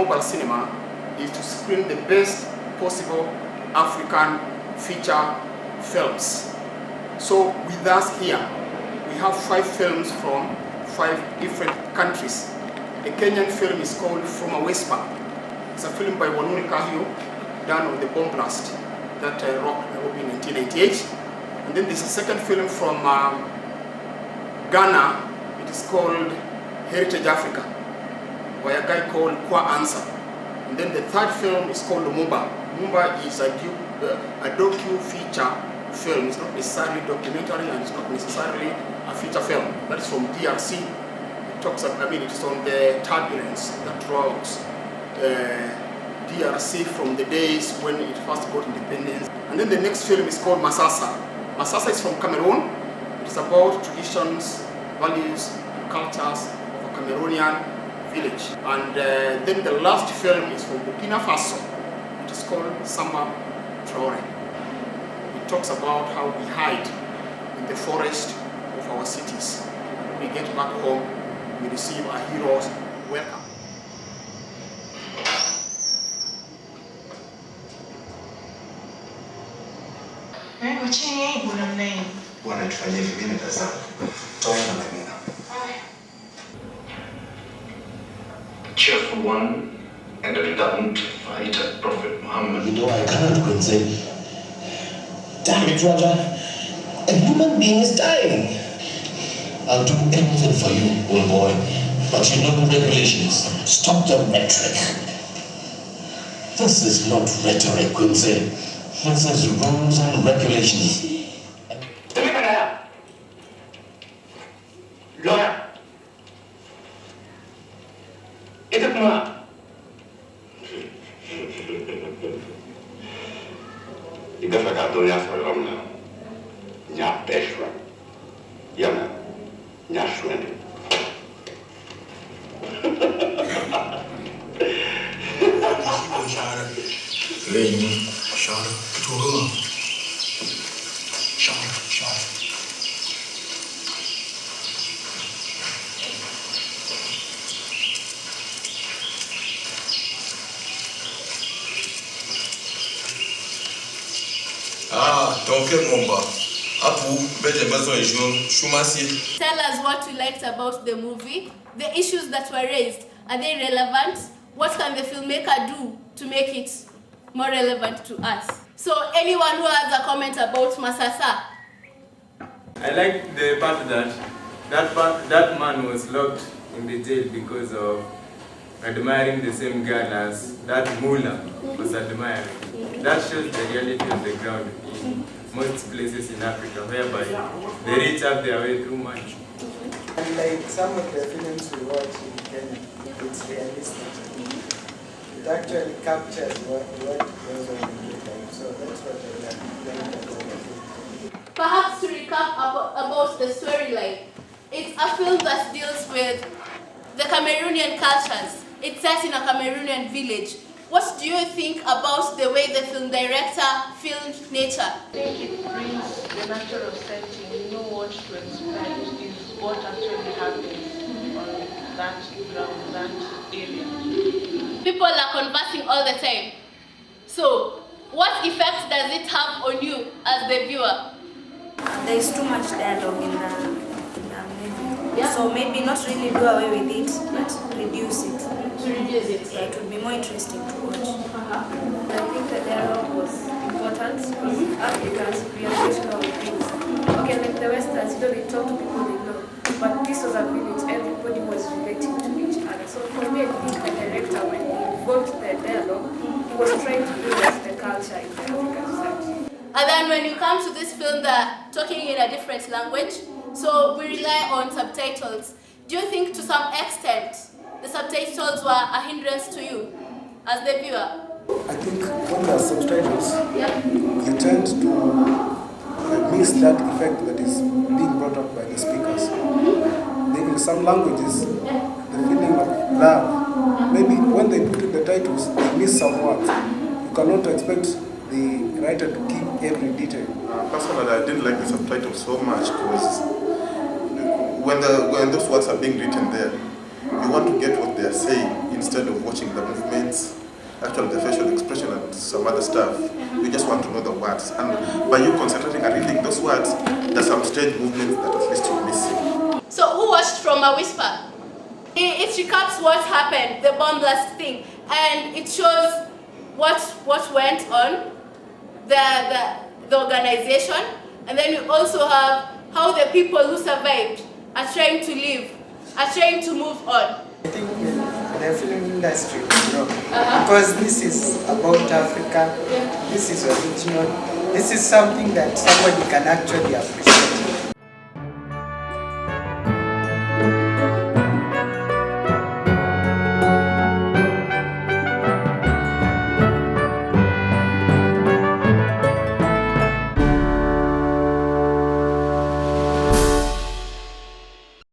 mobile cinema is to screen the best possible African feature films. So with us here, we have 5 films from 5 different countries. The Kenyan film is called From a Whisper. It's a film by Wanuri Kahio, done on the bomb blast that rocked Nairobi in 1998. And then there's a second film from Ghana. It is called Heritage Africa, by a guy called Kwa Ansa. And then the third film is called Mumba. Mumba is a docu-feature film. It's not necessarily documentary and it's not necessarily a feature film. That is from DRC. It talks about, it is on the turbulence that rocks DRC from the days when it first got independence. And then the next film is called Masasa. Masasa is from Cameroon. It is about traditions, values, and cultures of a Cameroonian village. And then the last film is from Burkina Faso. It is called Samba Traore. It talks about how we hide in the forest of our cities. When we get back home, we receive our heroes welcome. Bwana tufanyie vingine tazama. Taona na mimi. A cheerful one and a determined fighter, Prophet Muhammad. You know I cannot say, damn it, Roger. A human being is dying. I'll do anything for you, old boy. But you know the regulations. Stop the rhetoric. This is not rhetoric, Quincy. This is rules and regulations. Lawyer, aide-moi. Il doit faire donner à ce homme-là. Il y a pêche, il y a chouin. Ton frère mon bas. Tell us what you liked about the movie, the issues that were raised. Are they relevant? What can the filmmaker do to make it more relevant to us? So anyone who has a comment about Masasa? I like the part that man was locked in the jail because of admiring the same girl as that mullah was admiring. That shows the reality on the ground in most places in Africa, whereby the rich have their way too much. And like some of the films we watch in Kenya, it's realistic. It actually captures what goes on in real life. So that's what I like about it. Perhaps to recap about the storyline, it's a film that deals with the Cameroonian cultures. It's set in a Cameroonian village. What do you think about the way the film director filmed nature? I think it brings the natural setting. You know what to expect is what actually happens on that ground, that area. People are conversing all the time. So, what effect does it have on you as the viewer? There is too much dialogue in the movie. Yeah. So maybe not really do away with it, but reduce it. To reduce it? Yeah, it would be more interesting to watch. I think the dialogue was important because Africans, we are very sure of things. Okay, like the Westerns, they talk to people they know. But this was a village, everybody was relating to each other. So for me, I think the director, when he involved the dialogue, he was trying to build the culture in the African society. And then when you come to this film, they're talking in a different language, so we rely on subtitles. Do you think to some extent the subtitles were a hindrance to you as the viewer? I think when there are subtitles, you tend to miss that effect that is being brought up by the speakers. In some languages, the feeling of love, maybe when they put in the titles, they miss some words. You cannot expect the writer to keep every detail. Personally, I didn't like the subtitles so much because when those words are being written there, you want to get what they are saying in instead of watching the movements, actually the facial expression and some other stuff, you just want to know the words. And by you concentrating and reading those words, there's some strange movements that at least you're missing. So who watched From a Whisper? It recaps what happened, the bomb blast thing, and it shows what went on, the organization, and then we also have how the people who survived are trying to live, are trying to move on. I think the film industry will grow because this is about Africa, this is original, this is something that somebody can actually appreciate.